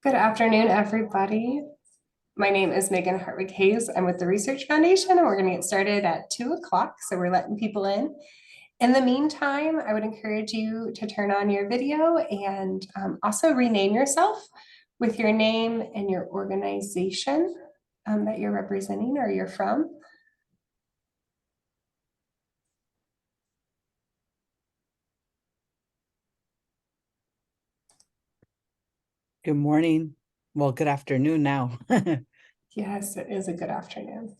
Good afternoon, everybody. My name is Megan Hartwig Hayes. I'm with the Research Foundation, and we're going to get started at 2 o'clock. So we're letting people in. In the meantime, I would encourage you to turn on your video and also rename yourself with your name and your organization that you're representing or you're from. Good morning. Well, good afternoon now. Yes, it is a good afternoon.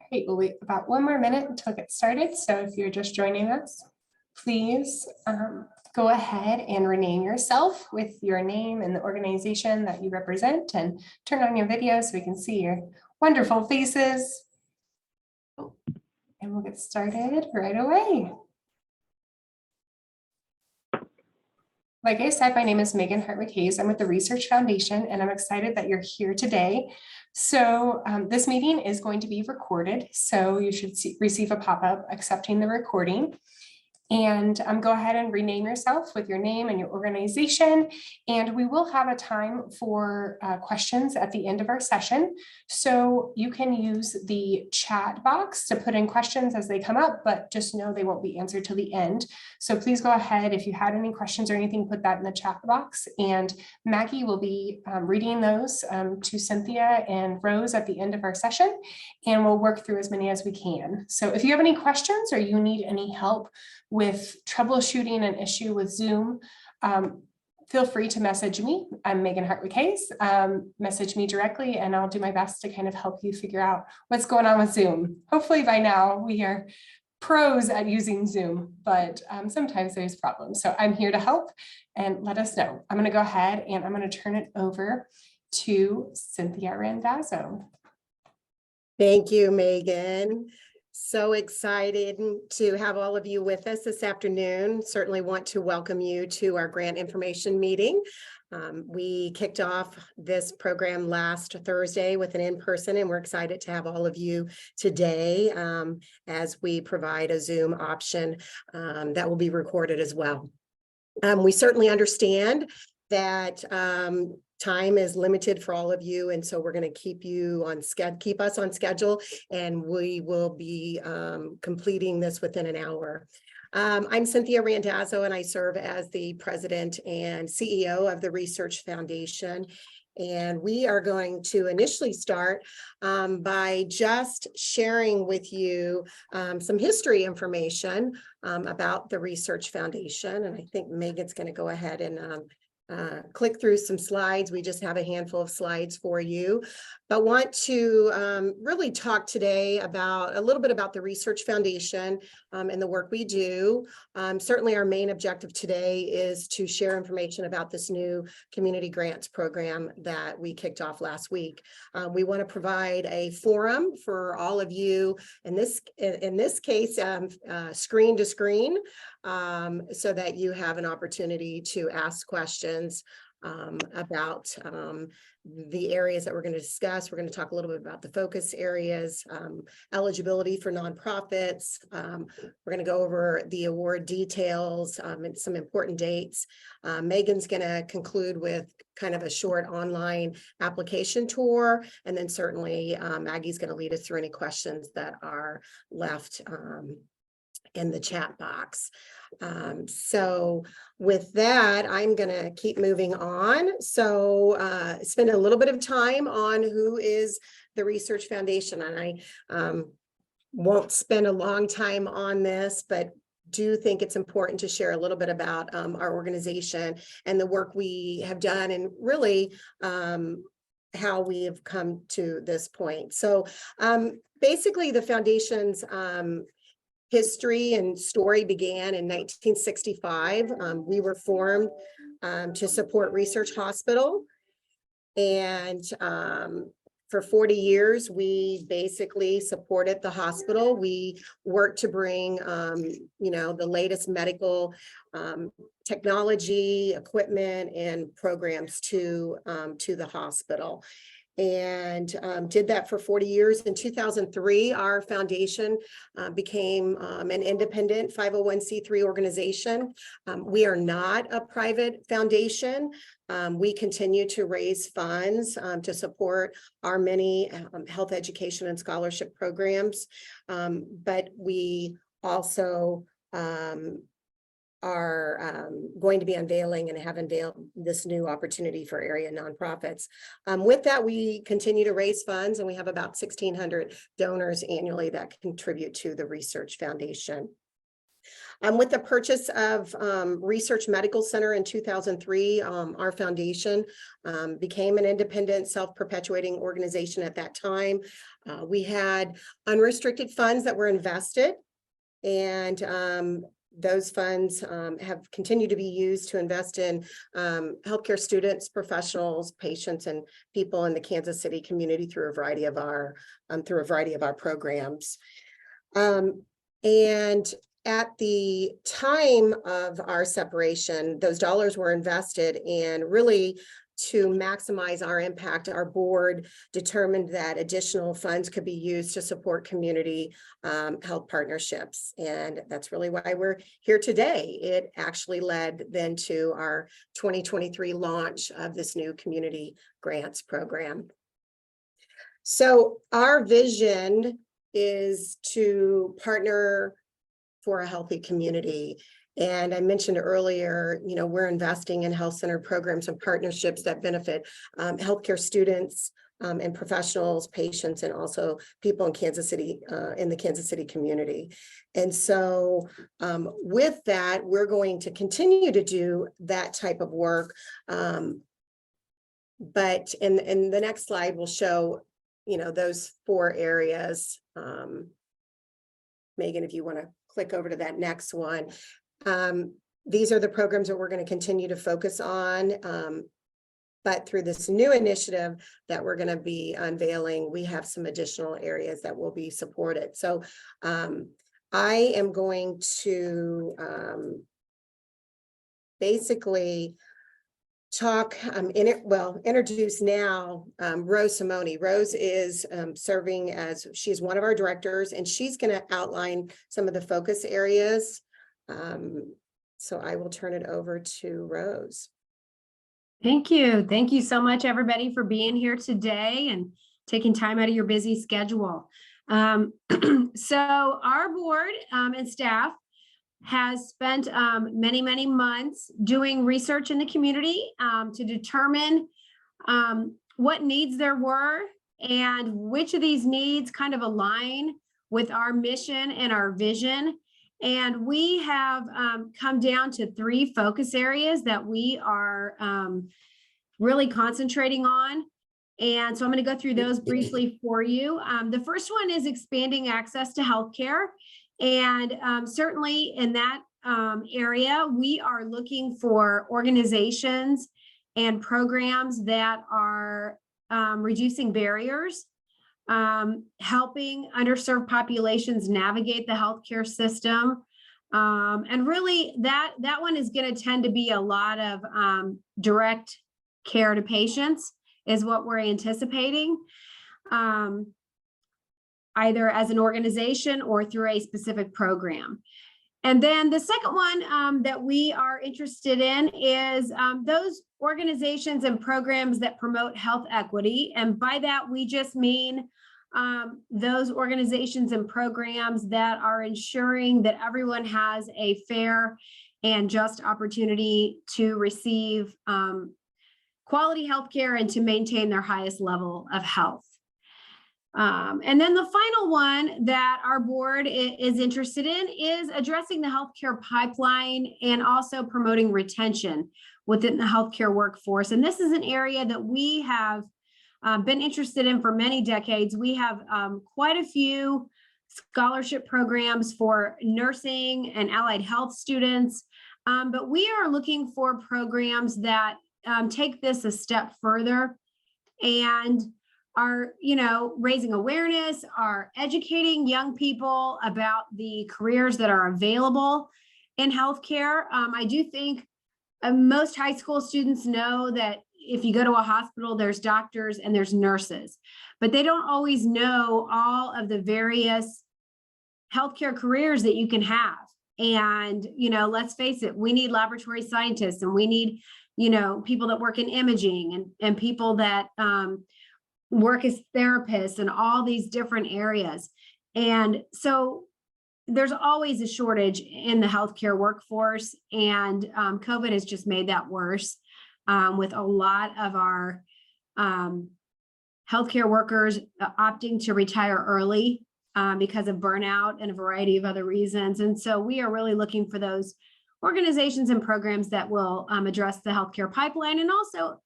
Great, we'll wait about 1 more minute until it gets started. So if you're just joining us, please go ahead and rename yourself with your name and the organization that you represent, and turn on your video so we can see your wonderful faces. And we'll get started right away. Like I said, my name is Megan Hartwig Hayes. I'm with the Research Foundation, and I'm excited that you're here today. So this meeting is going to be recorded, so you should receive a pop-up accepting the recording. And go ahead and rename yourself with your name and your organization. And we will have a time for questions at the end of our session. So you can use the chat box to put in questions as they come up, but just know they won't be answered till the end. So please go ahead, if you had any questions or anything, put that in the chat box. And Maggie will be reading those to Cynthia and Rose at the end of our session. And we'll work through as many as we can. So if you have any questions or you need any help with troubleshooting an issue with Zoom, feel free to message me. I'm Megan Hartwig Hayes. Message me directly and I'll do my best to kind of help you figure out what's going on with Zoom. Hopefully by now we are pros at using Zoom, but sometimes there's problems. So I'm here to help and let us know. I'm going to go ahead and I'm going to turn it over to Cynthia Randazzo. Thank you, Megan. So excited to have all of you with us this afternoon. Certainly want to welcome you to our grant information meeting. We kicked off this program last Thursday with an in-person, and we're excited to have all of you today as we provide a Zoom option that will be recorded as well. We certainly understand that time is limited for all of you, and so we're going to keep us on schedule, and we will be completing this within an hour. I'm Cynthia Randazzo, and I serve as the president and CEO of the Research Foundation. And we are going to initially start by just sharing with you some history information about the Research Foundation. And I think Megan's going to go ahead and click through some slides. We just have a handful of slides for you, but want to really talk today about a little bit about the Research Foundation and the work we do. Certainly our main objective today is to share information about this new community grants program that we kicked off last week. We want to provide a forum for all of you, in this case, screen to screen, so that you have an opportunity to ask questions about the areas that we're going to discuss. We're going to talk a little bit about the focus areas, eligibility for nonprofits. We're going to go over the award details and some important dates. Megan's going to conclude with kind of a short online application tour, and then certainly Maggie's going to lead us through any questions that are left in the chat box. So with that, I'm going to keep moving on. So spend a little bit of time on who is the Research Foundation. And I won't spend a long time on this, but do think it's important to share a little bit about our organization and the work we have done, and really how we have come to this point. So basically the foundation's history and story began in 1965. We were formed to support Research Hospital, and for 40 years, we basically supported the hospital. We worked to bring, the latest medical technology, equipment, and programs to the hospital. and did that for 40 years. In 2003, our foundation became an independent 501c3 organization. We are not a private foundation. We continue to raise funds to support our many health education and scholarship programs, but we also are going to be unveiling and have unveiled this new opportunity for area nonprofits. With that, we continue to raise funds, and we have about 1,600 donors annually that contribute to the Research Foundation. With the purchase of Research Medical Center in 2003, our foundation became an independent, self-perpetuating organization at that time. We had unrestricted funds that were invested, and those funds have continued to be used to invest in healthcare students, professionals, patients, and people in the Kansas City community through a variety of our programs. And at the time of our separation, those dollars were invested, and really to maximize our impact, our board determined that additional funds could be used to support community health partnerships. And that's really why we're here today. It actually led then to our 2023 launch of this new community grants program. So our vision is to partner for a healthy community. And I mentioned earlier, we're investing in health center programs and partnerships that benefit healthcare students and professionals, patients, and also people in Kansas City, in the Kansas City community. And so with that, we're going to continue to do that type of work. But in the next slide, we'll show, those 4 areas. Megan, if you want to click over to that next one. These are the programs that we're going to continue to focus on. But through this new initiative that we're going to be unveiling, we have some additional areas that will be supported. So I am going to basically introduce now Rose Simone. Rose is serving as, she's one of our directors, and she's going to outline some of the focus areas. So I will turn it over to Rose. Thank you. Thank you so much, everybody, for being here today and taking time out of your busy schedule. So our board and staff has spent many, many months doing research in the community to determine what needs there were and which of these needs kind of align with our mission and our vision. And we have come down to 3 focus areas that we are really concentrating on. And so I'm going to go through those briefly for you. The first one is expanding access to healthcare. And certainly in that area, we are looking for organizations and programs that are reducing barriers, helping underserved populations navigate the healthcare system. And really that one is going to tend to be a lot of direct care to patients is what we're anticipating, either as an organization or through a specific program. And then the second one that we are interested in is those organizations and programs that promote health equity. And by that, we just mean those organizations and programs that are ensuring that everyone has a fair and just opportunity to receive quality healthcare and to maintain their highest level of health. And then the final one that our board is interested in is addressing the healthcare pipeline and also promoting retention within the healthcare workforce. And this is an area that we have been interested in for many decades. We have quite a few scholarship programs for nursing and allied health students, but we are looking for programs that take this a step further and are, raising awareness, are educating young people about the careers that are available in healthcare. I do think most high school students know that if you go to a hospital, there's doctors and there's nurses, but they don't always know all of the various healthcare careers that you can have. And, let's face it, we need laboratory scientists, and we need, people that work in imaging, and people that work as therapists, and all these different areas. And so there's always a shortage in the healthcare workforce, and COVID has just made that worse, with a lot of our healthcare workers opting to retire early because of burnout and a variety of other reasons. And so we are really looking for those organizations and programs that will address the healthcare pipeline, and also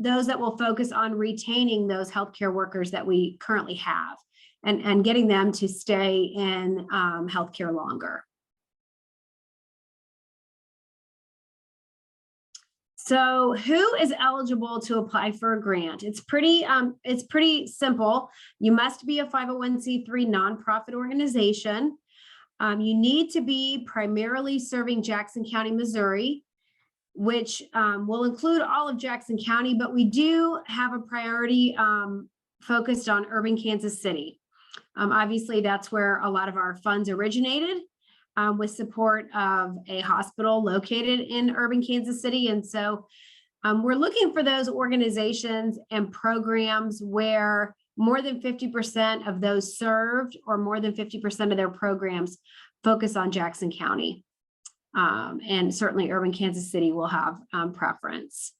those that will focus on retaining those healthcare workers that we currently have, and getting them to stay in healthcare longer. So who is eligible to apply for a grant? It's pretty simple. You must be a 501c3 nonprofit organization. You need to be primarily serving Jackson County, Missouri, which will include all of Jackson County, but we do have a priority focused on urban Kansas City. Obviously, that's where a lot of our funds originated, with support of a hospital located in urban Kansas City. And so we're looking for those organizations and programs where more than 50% of those served, or more than 50% of their programs, focus on Jackson County. And certainly urban Kansas City will have preference.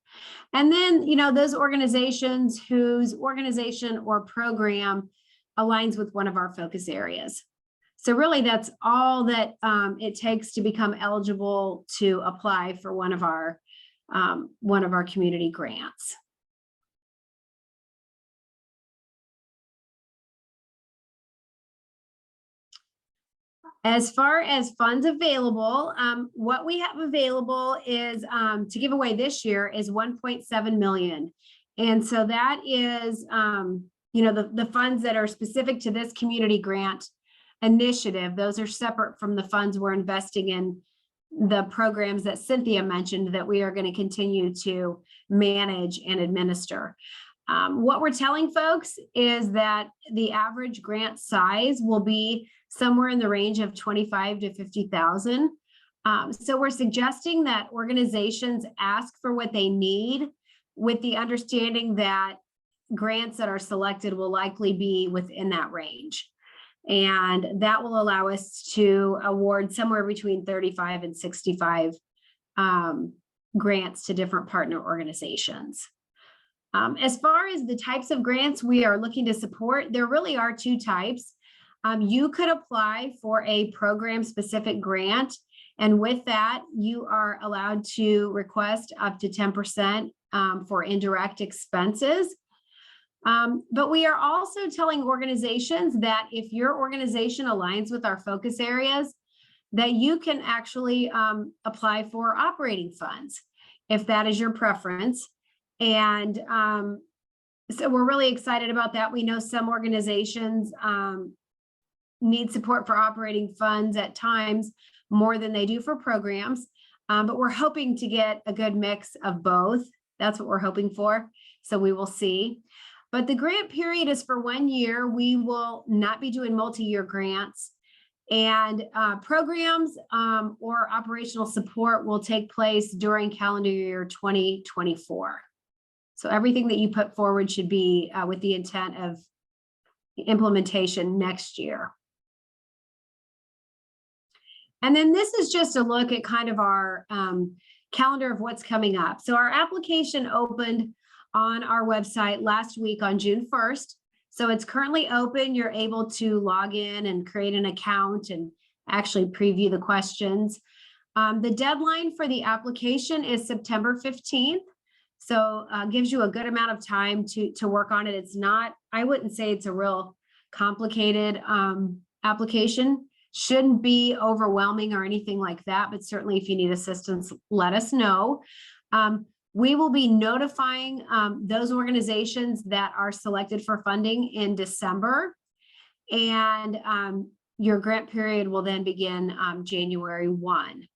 And then, those organizations whose organization or program aligns with one of our focus areas. So really, that's all that it takes to become eligible to apply for one of our community grants. As far as funds available, what we have available is to give away this year is 1.7 million. And so that is, the funds that are specific to this community grant initiative. Those are separate from the funds we're investing in the programs that Cynthia mentioned that we are going to continue to manage and administer. What we're telling folks is that the average grant size will be somewhere in the range of 25 to 50,000. So we're suggesting that organizations ask for what they need, with the understanding that grants that are selected will likely be within that range. And that will allow us to award somewhere between 35 and 65 grants to different partner organizations. As far as the types of grants we are looking to support, there really are two types. You could apply for a program-specific grant, and with that, you are allowed to request up to 10% for indirect expenses. But we are also telling organizations that if your organization aligns with our focus areas, that you can actually apply for operating funds, if that is your preference. And so we're really excited about that. We know some organizations need support for operating funds at times more than they do for programs, but we're hoping to get a good mix of both. That's what we're hoping for. So we will see. But the grant period is for 1 year. We will not be doing multi-year grants, and programs or operational support will take place during calendar year 2024. So everything that you put forward should be with the intent of implementation next year. And then this is just a look at kind of our calendar of what's coming up. So our application opened on our website last week on June 1st. So it's currently open. You're able to log in and create an account and actually preview the questions. The deadline for the application is September 15th. So gives you a good amount of time to work on it. It's not, I wouldn't say it's a real complicated application. Shouldn't be overwhelming or anything like that, but certainly if you need assistance, let us know. We will be notifying those organizations that are selected for funding in December, and your grant period will then begin January 1.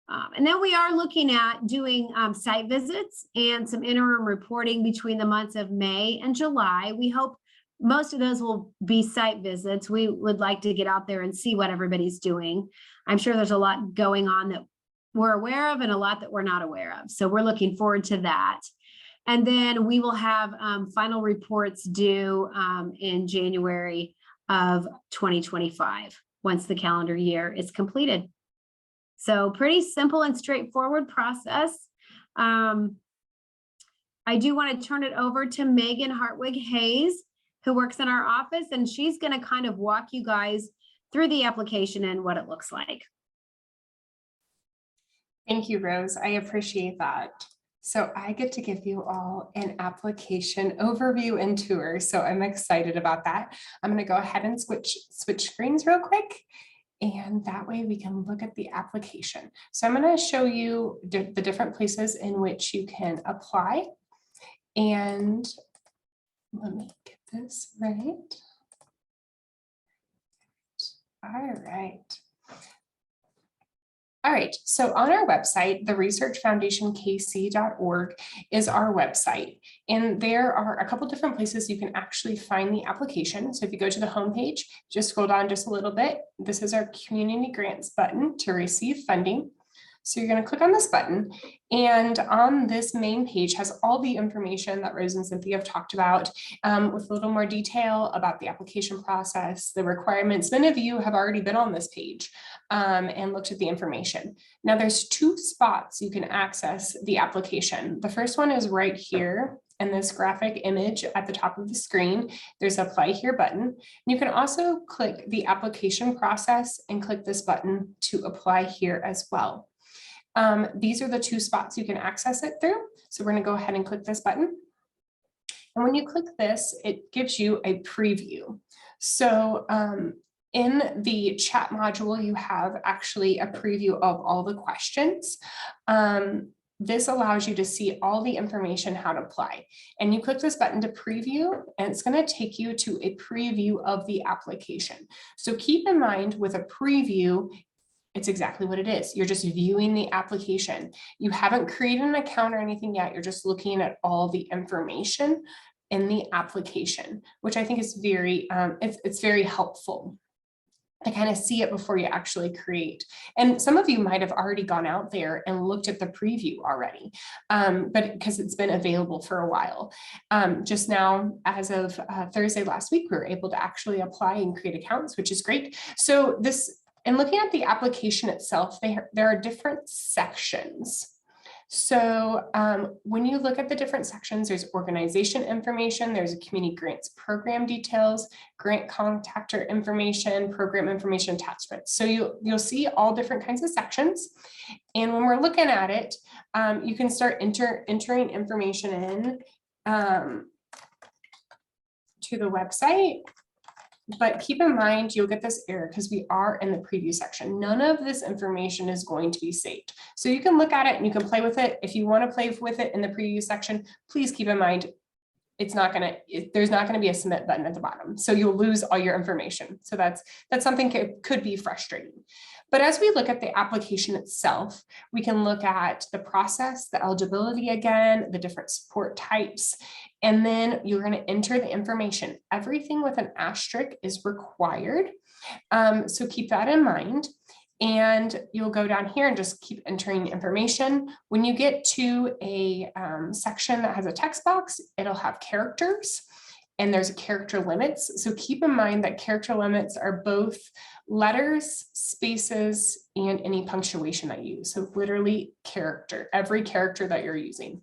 And then we are looking at doing site visits and some interim reporting between the months of May and July. We hope most of those will be site visits. We would like to get out there and see what everybody's doing. I'm sure there's a lot going on that we're aware of and a lot that we're not aware of. So we're looking forward to that. And then we will have final reports due in January of 2025, once the calendar year is completed. So pretty simple and straightforward process. I do want to turn it over to Megan Hartwig Hayes, who works in our office, and she's going to kind of walk you guys through the application and what it looks like. Thank you, Rose. I appreciate that. So I get to give you all an application overview and tour. So I'm excited about that. I'm going to go ahead and switch screens real quick. And that way we can look at the application. So I'm going to show you the different places in which you can apply. And let me get this right. All right. All right, so on our website, the researchfoundationkc.org is our website. And there are a couple different places you can actually find the application. So if you go to the homepage, just scroll down just a little bit. This is our community grants button to receive funding. So you're going to click on this button, and on this main page has all the information that Rose and Cynthia have talked about with a little more detail about the application process, the requirements. Many of you have already been on this page and looked at the information. Now there's two spots you can access the application. The first one is right here in this graphic image at the top of the screen. There's an apply here button. You can also click the application process and click this button to apply here as well. These are the two spots you can access it through. So we're going to go ahead and click this button. And when you click this, it gives you a preview. So in the chat module, you have actually a preview of all the questions. This allows you to see all the information how to apply. And you click this button to preview, and it's going to take you to a preview of the application. So keep in mind with a preview, it's exactly what it is. You're just viewing the application. You haven't created an account or anything yet. You're just looking at all the information in the application, which I think is very, it's very helpful to kind of see it before you actually create. And some of you might have already gone out there and looked at the preview already, but because it's been available for a while. Just now, as of Thursday last week, we were able to actually apply and create accounts, which is great. So this, and looking at the application itself, there are different sections. So when you look at the different sections, there's organization information, there's a community grants program details, grant contactor information, program information attachments. So you'll see all different kinds of sections. And when we're looking at it, you can start entering information in to the website. But keep in mind, you'll get this error because we are in the preview section. None of this information is going to be saved. So you can look at it and you can play with it. If you want to play with it in the preview section, please keep in mind, there's not going to be a submit button at the bottom. So you'll lose all your information. So that's something could be frustrating. But as we look at the application itself, we can look at the process, the eligibility again, the different support types, and then you're going to enter the information. Everything with an asterisk is required. So keep that in mind. And you'll go down here and just keep entering information. When you get to a section that has a text box, it'll have characters. And there's character limits. So keep in mind that character limits are both letters, spaces, and any punctuation that you use. So literally every character that you're using.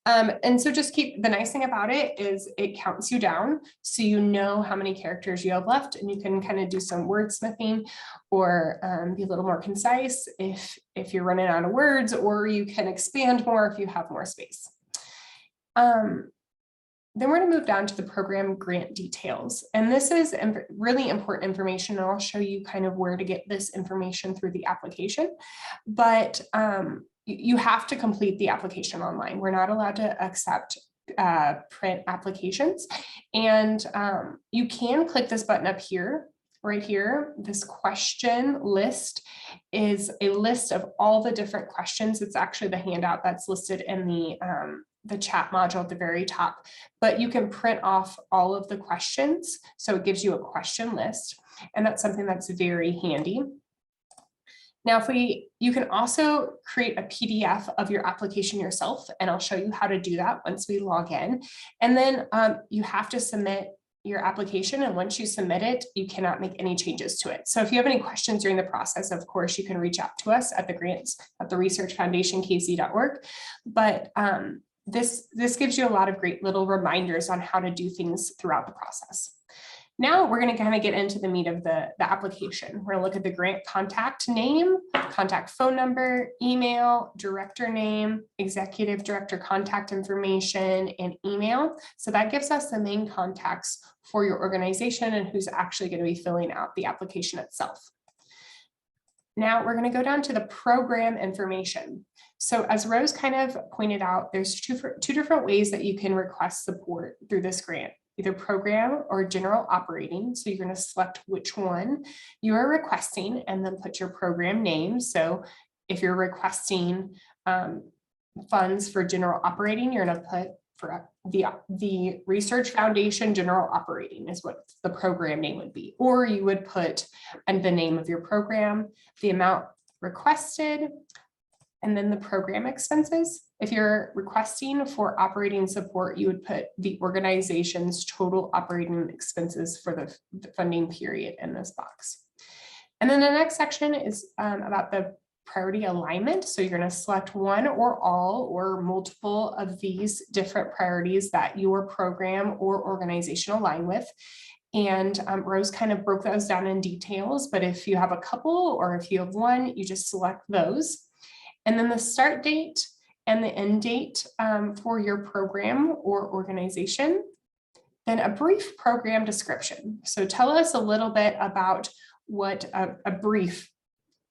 And so just keep, the nice thing about it is it counts you down. So you know how many characters you have left, and you can kind of do some wordsmithing or be a little more concise if you're running out of words, or you can expand more if you have more space. Then we're going to move down to the program grant details. And this is really important information. And I'll show you kind of where to get this information through the application. But you have to complete the application online. We're not allowed to accept print applications. And you can click this button up here right here, this question list is a list of all the different questions. It's actually the handout that's listed in the chat module at the very top, but you can print off all of the questions. So it gives you a question list, and that's something that's very handy. Now, you can also create a PDF of your application yourself, and I'll show you how to do that once we log in. And then you have to submit your application, and once you submit it, you cannot make any changes to it. So if you have any questions during the process, of course, you can reach out to us at the grants at the Research Foundation, kc.org. But this gives you a lot of great little reminders on how to do things throughout the process. Now we're going to kind of get into the meat of the application. We're going to look at the grant contact name, contact phone number, email, director name, executive director contact information, and email. So that gives us the main contacts for your organization and who's actually going to be filling out the application itself. Now we're going to go down to the program information. So as Rose kind of pointed out, there's two different ways that you can request support through this grant, either program or general operating. So you're going to select which one you are requesting and then put your program name. So if you're requesting funds for general operating, you're going to put for the Research Foundation General Operating is what the program name would be, or you would put the name of your program, the amount requested, and then the program expenses. If you're requesting for operating support, you would put the organization's total operating expenses for the funding period in this box. And then the next section is about the priority alignment. So you're going to select one or all or multiple of these different priorities that your program or organization align with. And Rose kind of broke those down in details, but if you have a couple or if you have one, you just select those. And then the start date and the end date for your program or organization. Then a brief program description. So tell us a little bit about what a brief,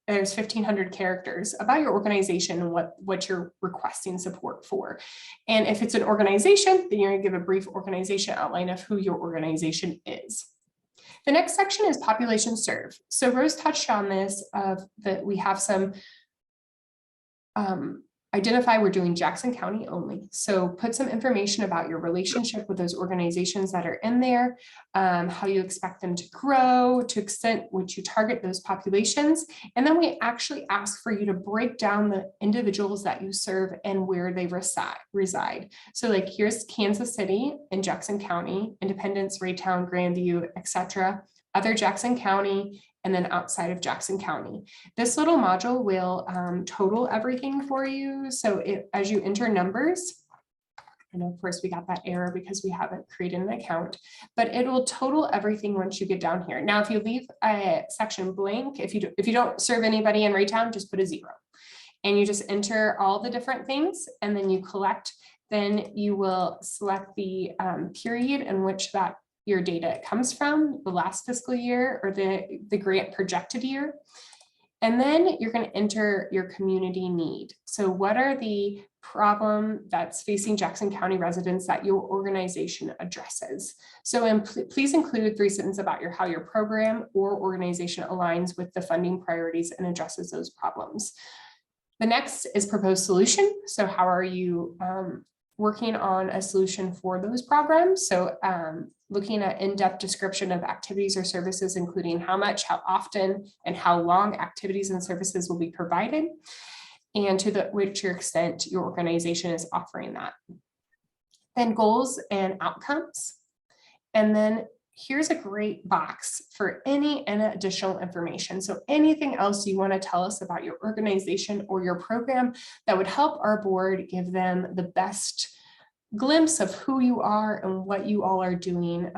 there's 1,500 characters about your organization and what you're requesting support for. And if it's an organization, then you're going to give a brief organization outline of who your organization is. The next section is population served. So Rose touched on this that we have some identify we're doing Jackson County only. So put some information about your relationship with those organizations that are in there, how you expect them to grow, to extent which you target those populations. And then we actually ask for you to break down the individuals that you serve and where they reside. So like here's Kansas City and Jackson County, Independence, Raytown, Grandview, etc., other Jackson County, and then outside of Jackson County. This little module will total everything for you. So as you enter numbers, and of course we got that error because we haven't created an account, but it will total everything once you get down here. Now, if you leave a section blank, if you don't serve anybody in Raytown, just put a 0. And you just enter all the different things and then you collect, then you will select the period in which your data comes from, the last fiscal year or the grant projected year. And then you're going to enter your community need. So what are the problem that's facing Jackson County residents that your organization addresses? So please include 3 sentences about how your program or organization aligns with the funding priorities and addresses those problems. The next is proposed solution. So how are you working on a solution for those programs? So looking at in-depth description of activities or services, including how much, how often, and how long activities and services will be provided, and to which extent your organization is offering that. Then goals and outcomes. And then here's a great box for any additional information. So anything else you want to tell us about your organization or your program that would help our board give them the best glimpse of who you are and what you all are doing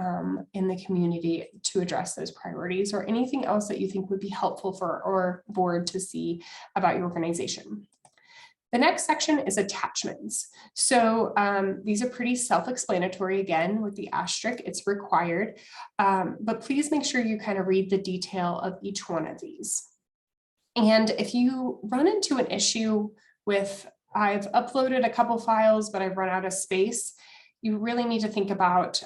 in the community to address those priorities, or anything else that you think would be helpful for our board to see about your organization. The next section is attachments. So these are pretty self-explanatory. Again, with the asterisk, it's required, but please make sure you kind of read the detail of each one of these. And if you run into an issue with I've uploaded a couple files, but I've run out of space, you really need to think about,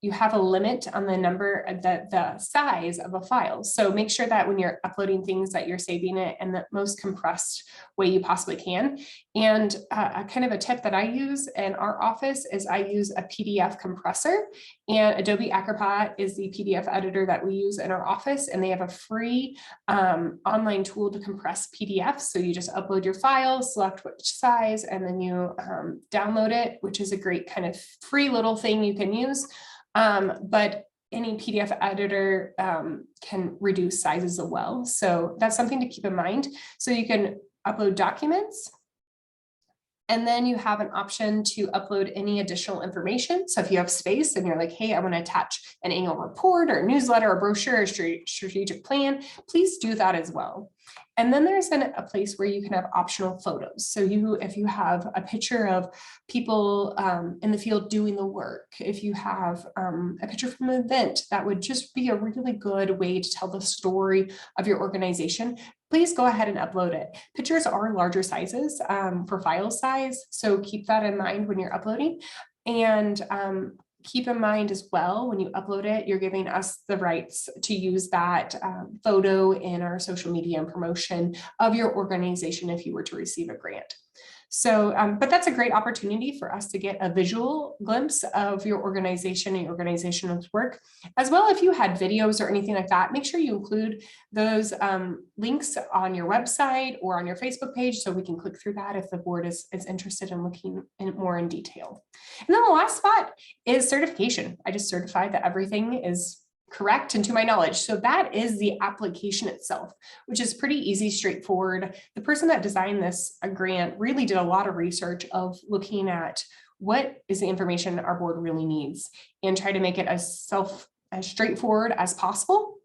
you have a limit on the number, the size of a file. So make sure that when you're uploading things that you're saving it in the most compressed way you possibly can. And a kind of a tip that I use in our office is I use a PDF compressor, and Adobe Acrobat is the PDF editor that we use in our office. And they have a free online tool to compress PDFs. So you just upload your file, select which size, and then you download it, which is a great kind of free little thing you can use. But any PDF editor can reduce sizes as well. So that's something to keep in mind. So you can upload documents. And then you have an option to upload any additional information. So if you have space and you're like, hey, I want to attach an annual report or a newsletter or brochure or strategic plan, please do that as well. And then there's a place where you can have optional photos. So if you have a picture of people in the field doing the work, if you have a picture from an event, that would just be a really good way to tell the story of your organization. Please go ahead and upload it. Pictures are larger sizes for file size, so keep that in mind when you're uploading. And keep in mind as well, when you upload it, you're giving us the rights to use that photo in our social media and promotion of your organization if you were to receive a grant. So, but that's a great opportunity for us to get a visual glimpse of your organization and your organization's work, as well. If you had videos or anything like that, make sure you include those links on your website or on your Facebook page so we can click through that if the board is interested in looking more in detail. And then the last spot is certification. I just certified that everything is correct and to my knowledge. So that is the application itself, which is pretty easy, straightforward. The person that designed this grant really did a lot of research of looking at what is the information our board really needs and try to make it as straightforward as possible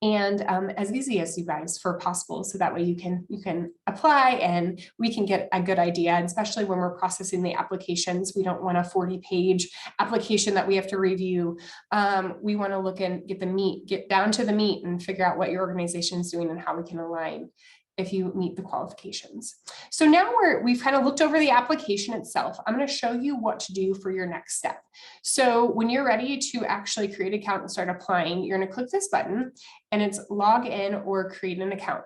and as easy as you guys for possible. So that way you can apply and we can get a good idea, and especially when we're processing the applications. We don't want a 40-page application that we have to review. We want to look and get down to the meat and figure out what your organization is doing and how we can align if you meet the qualifications. So now we've kind of looked over the application itself. I'm going to show you what to do for your next step. So when you're ready to actually create an account and start applying, you're going to click this button and it's log in or create an account.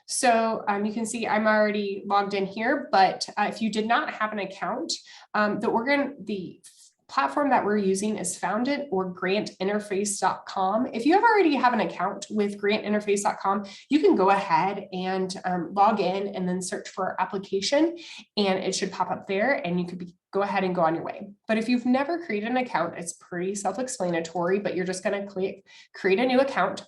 So you can see I'm already logged in here, but if you did not have an account, the platform that we're using is Foundit or grantinterface.com. If you already have an account with grantinterface.com, you can go ahead and log in and then search for application, and it should pop up there and you could go ahead and go on your way. But if you've never created an account, it's pretty self-explanatory, but you're just going to click create a new account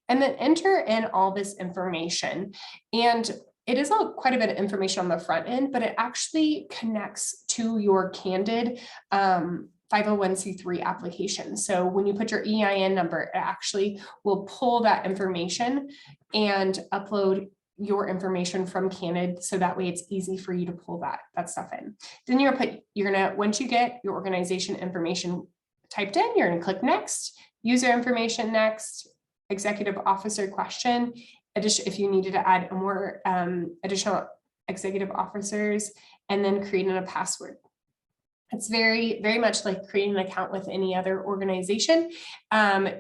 and then enter in all this information. And it is quite a bit of information on the front end, but it actually connects to your Candid 501c3 application. So when you put your EIN number, it actually will pull that information and upload your information from Candid. So that way it's easy for you to pull that stuff in. Then once you get your organization information typed in, you're gonna click next, user information next, executive officer question. If you needed to add more additional executive officers, and then creating a password. It's very, very much like creating an account with any other organization.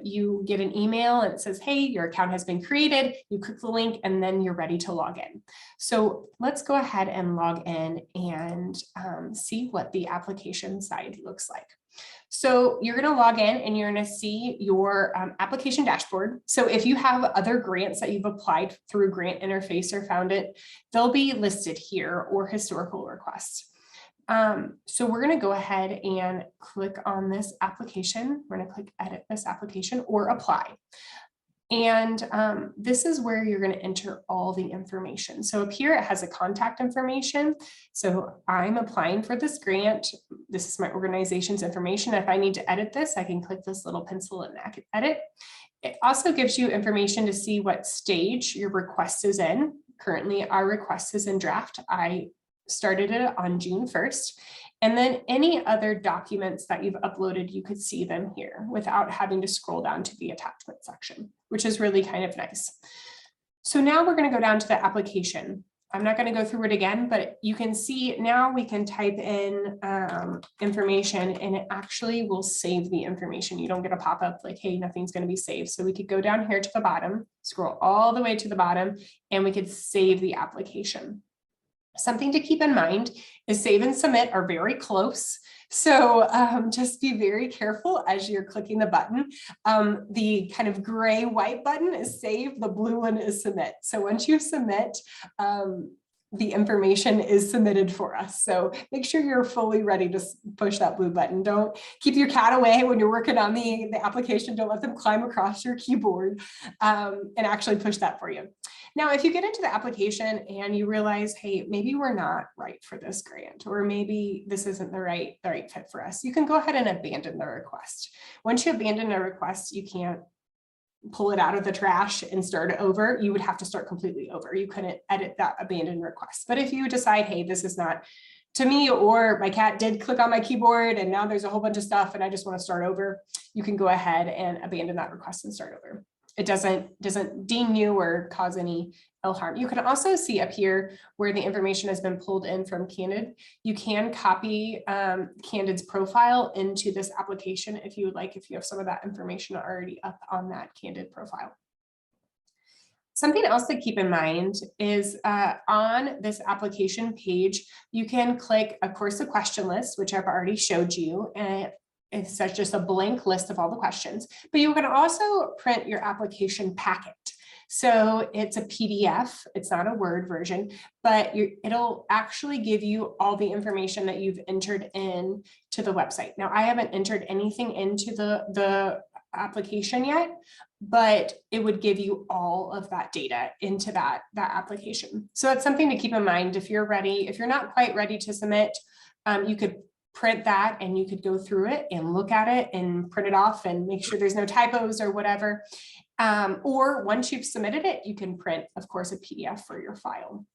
You get an email and it says, hey, your account has been created. You click the link and then you're ready to log in. So let's go ahead and log in and see what the application side looks like. So you're going to log in and you're going to see your application dashboard. So if you have other grants that you've applied through Grant Interface or Foundit, they'll be listed here, or historical requests. So we're going to go ahead and click on this application. We're going to click edit this application or apply. And this is where you're going to enter all the information. So up here, it has a contact information. So I'm applying for this grant. This is my organization's information. If I need to edit this, I can click this little pencil and edit. It also gives you information to see what stage your request is in. Currently, our request is in draft. I started it on June 1st. And then any other documents that you've uploaded, you could see them here without having to scroll down to the attachment section, which is really kind of nice. So now we're going to go down to the application. I'm not going to go through it again, but you can see now we can type in information and it actually will save the information. You don't get a pop-up like, hey, nothing's going to be saved. So we could go down here to the bottom, scroll all the way to the bottom, and we could save the application. Something to keep in mind is save and submit are very close. So just be very careful as you're clicking the button. The kind of gray white button is save, the blue one is submit. So once you submit, the information is submitted for us. So make sure you're fully ready to push that blue button. Don't keep your cat away when you're working on the application. Don't let them climb across your keyboard and actually push that for you. Now, if you get into the application and you realize, hey, maybe we're not right for this grant, or maybe this isn't the right fit for us, you can go ahead and abandon the request. Once you abandon a request, you can't pull it out of the trash and start it over. You would have to start completely over. You couldn't edit that abandoned request. But if you decide, hey, this is not to me, or my cat did click on my keyboard and now there's a whole bunch of stuff and I just want to start over, you can go ahead and abandon that request and start over. It doesn't deem you or cause any ill harm. You can also see up here where the information has been pulled in from Candid. You can copy Candid's profile into this application if you would like, if you have some of that information already up on that Candid profile. Something else to keep in mind is on this application page, you can click, of course, the question list, which I've already showed you, and it's just a blank list of all the questions, but you can also print your application packet. So it's a PDF, it's not a Word version, but it'll actually give you all the information that you've entered in to the website. Now, I haven't entered anything into the application yet, but it would give you all of that data into that application. So that's something to keep in mind. If you're ready, if you're not quite ready to submit, you could print that and you could go through it and look at it and print it off and make sure there's no typos or whatever. Or once you've submitted it, you can print, of course, a PDF for your file.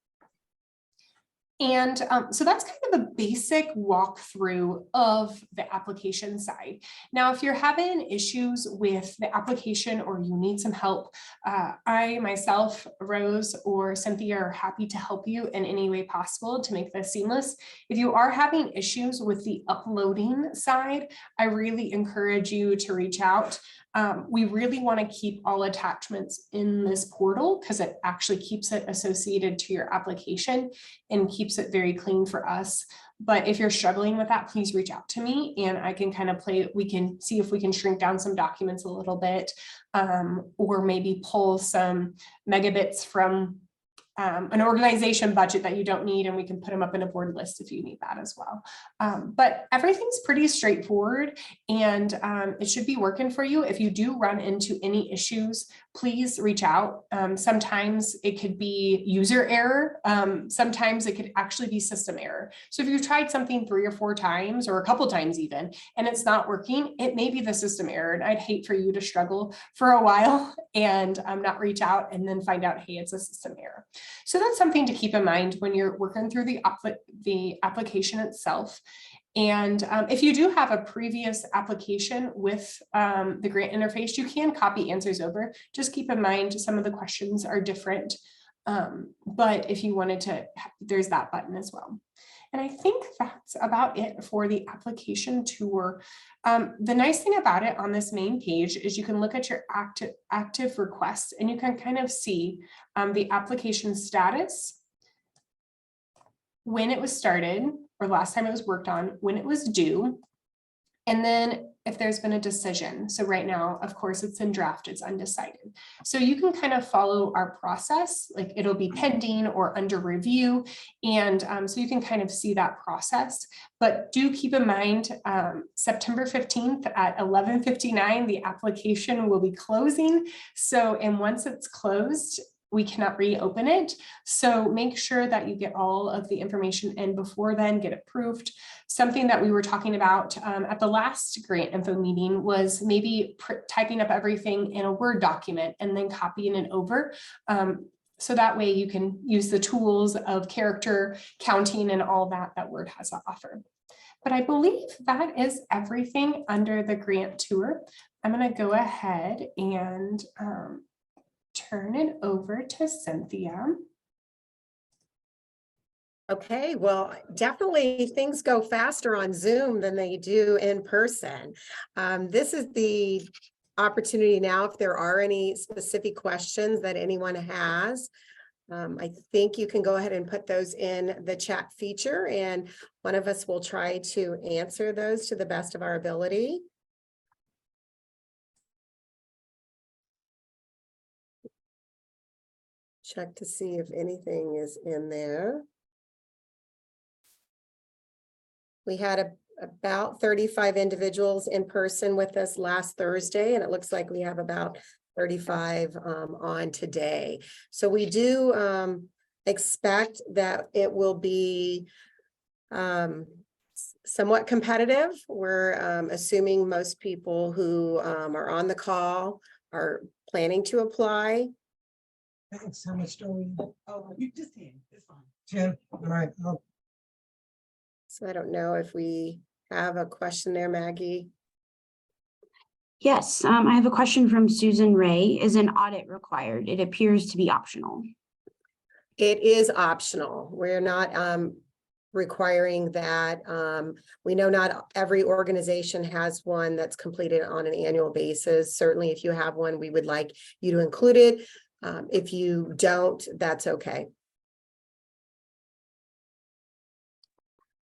And so that's kind of a basic walkthrough of the application side. Now, if you're having issues with the application or you need some help, I myself, Rose, or Cynthia are happy to help you in any way possible to make this seamless. If you are having issues with the uploading side, I really encourage you to reach out. We really want to keep all attachments in this portal because it actually keeps it associated to your application and keeps it very clean for us. But if you're struggling with that, please reach out to me and I can kind of we can see if we can shrink down some documents a little bit, or maybe pull some megabits from an organization budget that you don't need, and we can put them up in a board list if you need that as well. But everything's pretty straightforward and it should be working for you. If you do run into any issues, please reach out. Sometimes it could be user error. Sometimes it could actually be system error. So if you've tried something 3 or 4 times or a couple times even, and it's not working, it may be the system error. And I'd hate for you to struggle for a while and not reach out and then find out, hey, it's a system error. So that's something to keep in mind when you're working through the application itself. And if you do have a previous application with the grant interface, you can copy answers over. Just keep in mind some of the questions are different. But if you wanted to, there's that button as well. And I think that's about it for the application tour. The nice thing about it on this main page is you can look at your active requests and you can kind of see the application status, when it was started, or last time it was worked on, when it was due, and then if there's been a decision. So right now, of course, it's in draft, it's undecided. So you can kind of follow our process, like it'll be pending or under review. And so you can kind of see that process, but do keep in mind, September 15th at 11:59, the application will be closing. So, and once it's closed, we cannot reopen it. So make sure that you get all of the information in before then, get approved. Something that we were talking about at the last grant info meeting was maybe typing up everything in a Word document and then copying it over. So that way you can use the tools of character counting and all that Word has to offer. But I believe that is everything under the grant tour. I'm going to go ahead and turn it over to Cynthia. Okay, well, definitely things go faster on Zoom than they do in person. This is the opportunity now, if there are any specific questions that anyone has. I think you can go ahead and put those in the chat feature, and one of us will try to answer those to the best of our ability. Check to see if anything is in there. We had about 35 individuals in person with us last Thursday, and it looks like we have about 35 on today. So we do expect that it will be somewhat competitive. We're assuming most people who are on the call are planning to apply. Thanks. How much do we? Oh, you just 10. It's fine. 10. All right. So I don't know if we have a question there, Maggie. Yes, I have a question from Susan Ray. Is an audit required? It appears to be optional. It is optional. We're not requiring that. We know not every organization has one that's completed on an annual basis. Certainly, if you have one, we would like you to include it. If you don't, that's okay.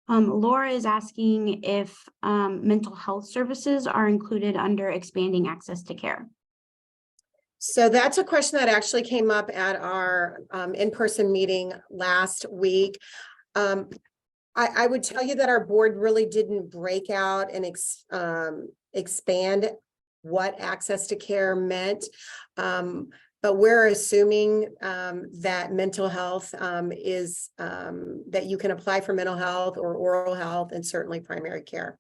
Laura is asking if mental health services are included under expanding access to care. So that's a question that actually came up at our in-person meeting last week. I would tell you that our board really didn't break out and expand what access to care meant. But we're assuming that mental health is that you can apply for mental health or oral health and certainly primary care.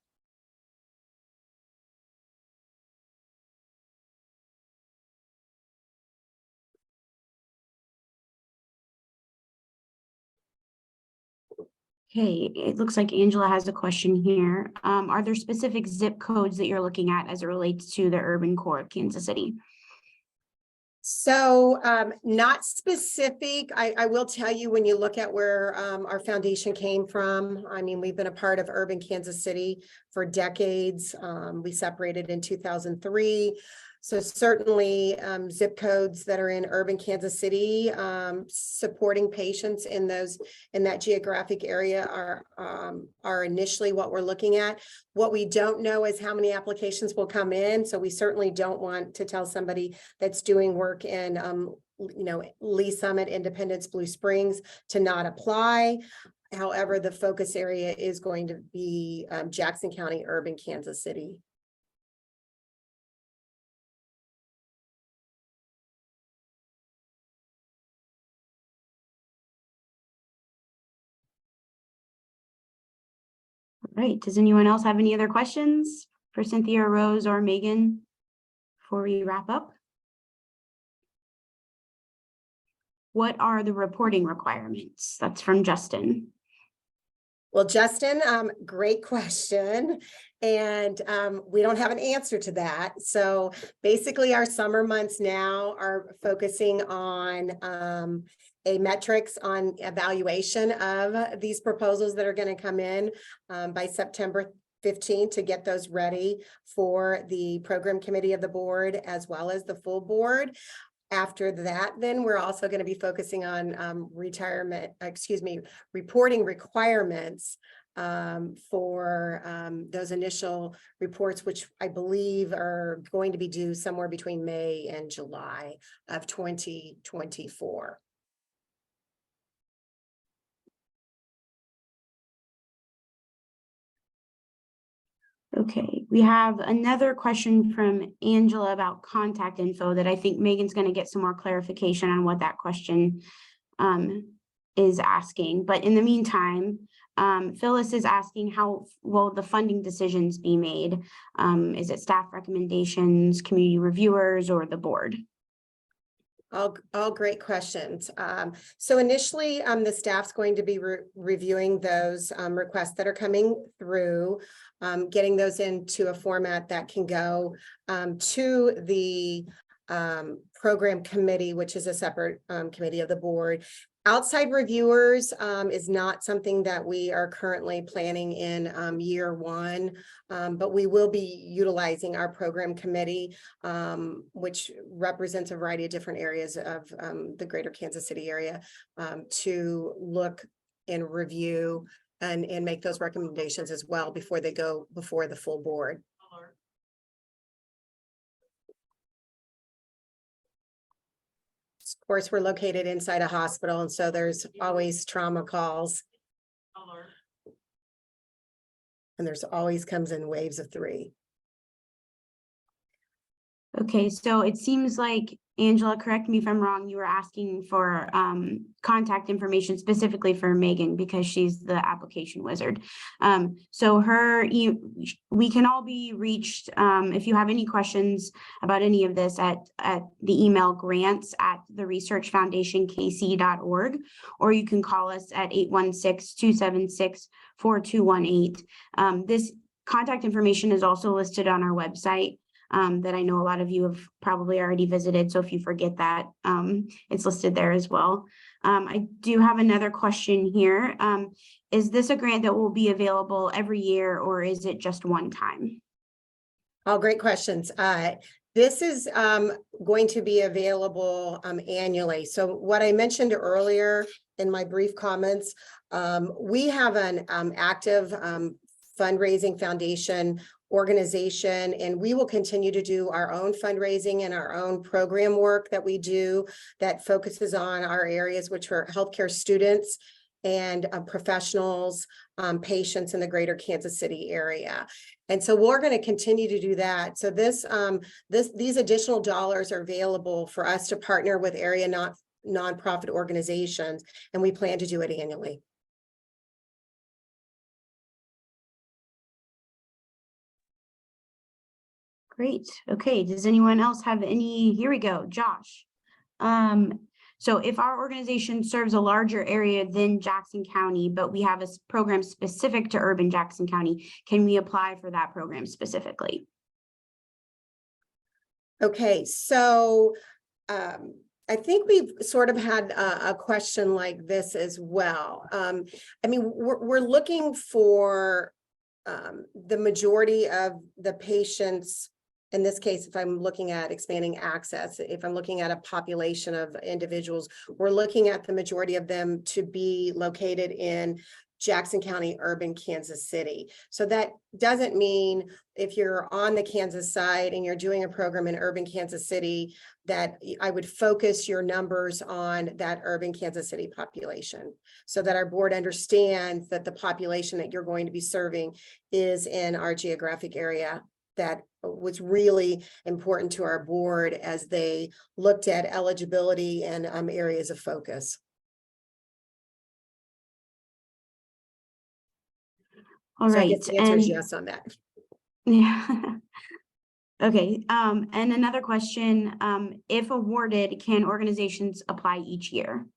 Okay, it looks like Angela has a question here. Are there specific zip codes that you're looking at as it relates to the urban core of Kansas City? So not specific. I will tell you, when you look at where our foundation came from, I mean, we've been a part of urban Kansas City for decades. We separated in 2003. So certainly zip codes that are in urban Kansas City, supporting patients in that geographic area are initially what we're looking at. What we don't know is how many applications will come in. So we certainly don't want to tell somebody that's doing work in Lee Summit, Independence, Blue Springs to not apply. However, the focus area is going to be Jackson County, urban Kansas City. Right. Does anyone else have any other questions for Cynthia, Rose, or Megan before we wrap up? What are the reporting requirements? That's from Justin. Well, Justin, great question. And we don't have an answer to that. So basically our summer months now are focusing on a metrics on evaluation of these proposals that are going to come in by September 15th to get those ready for the program committee of the board as well as the full board. After that, then we're also going to be focusing on reporting requirements for those initial reports, which I believe are going to be due somewhere between May and July of 2024. Okay, we have another question from Angela about contact info that I think Megan's going to get some more clarification on what that question is asking. But in the meantime, Phyllis is asking, how will the funding decisions be made? Is it staff recommendations, community reviewers, or the board? All great questions. So initially, the staff's going to be reviewing those requests that are coming through, getting those into a format that can go to the program committee, which is a separate committee of the board. Outside reviewers is not something that we are currently planning in year one, but we will be utilizing our program committee, which represents a variety of different areas of the greater Kansas City area, to look and review and make those recommendations as well before they go before the full board. Of course, we're located inside a hospital, and so there's always trauma calls. And there's always comes in waves of 3. Okay, so it seems like, Angela, correct me if I'm wrong, you were asking for contact information specifically for Megan because she's the application wizard. So we can all be reached if you have any questions about any of this at the email grants@theresearchfoundationkc.org, or you can call us at 816-276-4218. This contact information is also listed on our website. That I know a lot of you have probably already visited. So if you forget that, it's listed there as well. I do have another question here. Is this a grant that will be available every year, or is it just one time? All great questions. This is going to be available annually. So what I mentioned earlier in my brief comments, we have an active fundraising foundation organization, and we will continue to do our own fundraising and our own program work that we do that focuses on our areas, which are healthcare students and professionals, patients in the greater Kansas City area. And so we're going to continue to do that. So these additional dollars are available for us to partner with area nonprofit organizations, and we plan to do it annually. Great. Okay. Does anyone else have any? Here we go. Josh. So if our organization serves a larger area than Jackson County, but we have a program specific to urban Jackson County, can we apply for that program specifically? Okay, so I think we've sort of had a question like this as well. I mean, we're looking for the majority of the patients. In this case, if I'm looking at expanding access, if I'm looking at a population of individuals, we're looking at the majority of them to be located in Jackson County, urban Kansas City. So that doesn't mean if you're on the Kansas side and you're doing a program in urban Kansas City, that I would focus your numbers on that urban Kansas City population, so that our board understands that the population that you're going to be serving is in our geographic area. That was really important to our board as they looked at eligibility and areas of focus. All right. So I guess the answer is yes on that. Yeah. Okay. And another question, if awarded, can organizations apply each year?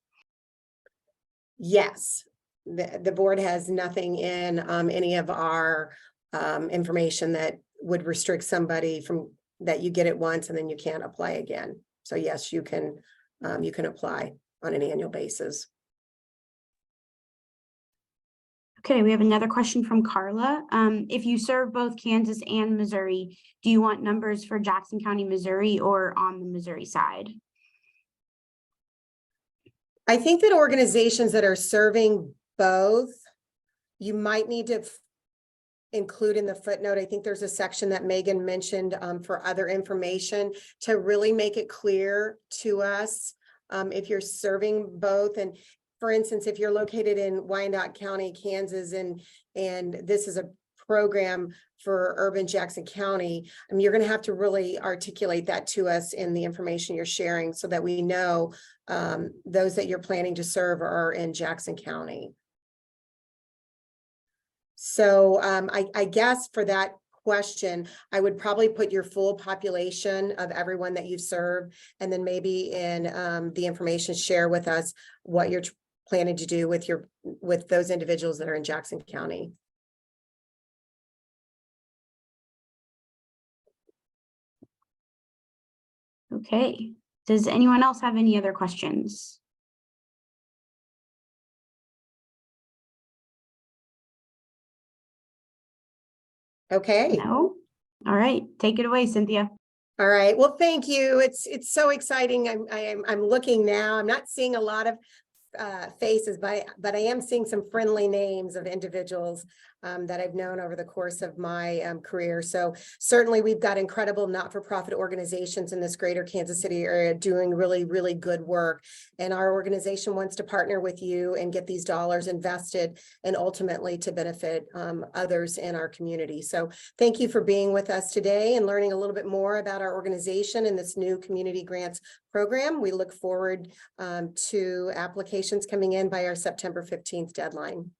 Yes. The board has nothing in any of our information that would restrict somebody from that you get it once and then you can't apply again. So yes, you can apply on an annual basis. Okay, we have another question from Carla. If you serve both Kansas and Missouri, do you want numbers for Jackson County, Missouri, or on the Missouri side? I think that organizations that are serving both, you might need to include in the footnote. I think there's a section that Megan mentioned for other information to really make it clear to us if you're serving both. And for instance, if you're located in Wyandotte County, Kansas, and this is a program for urban Jackson County, you're going to have to really articulate that to us in the information you're sharing so that we know those that you're planning to serve are in Jackson County. So I guess for that question, I would probably put your full population of everyone that you serve, and then maybe in the information share with us what you're planning to do with those individuals that are in Jackson County. Okay. Does anyone else have any other questions? Okay. No? All right, take it away, Cynthia. All right. Well, thank you. It's so exciting. I'm looking now. I'm not seeing a lot of faces, but I am seeing some friendly names of individuals that I've known over the course of my career. So certainly we've got incredible not-for-profit organizations in this greater Kansas City area doing really, really good work. And our organization wants to partner with you and get these dollars invested and ultimately to benefit others in our community. So thank you for being with us today and learning a little bit more about our organization and this new community grants program. We look forward to applications coming in by our September 15th deadline.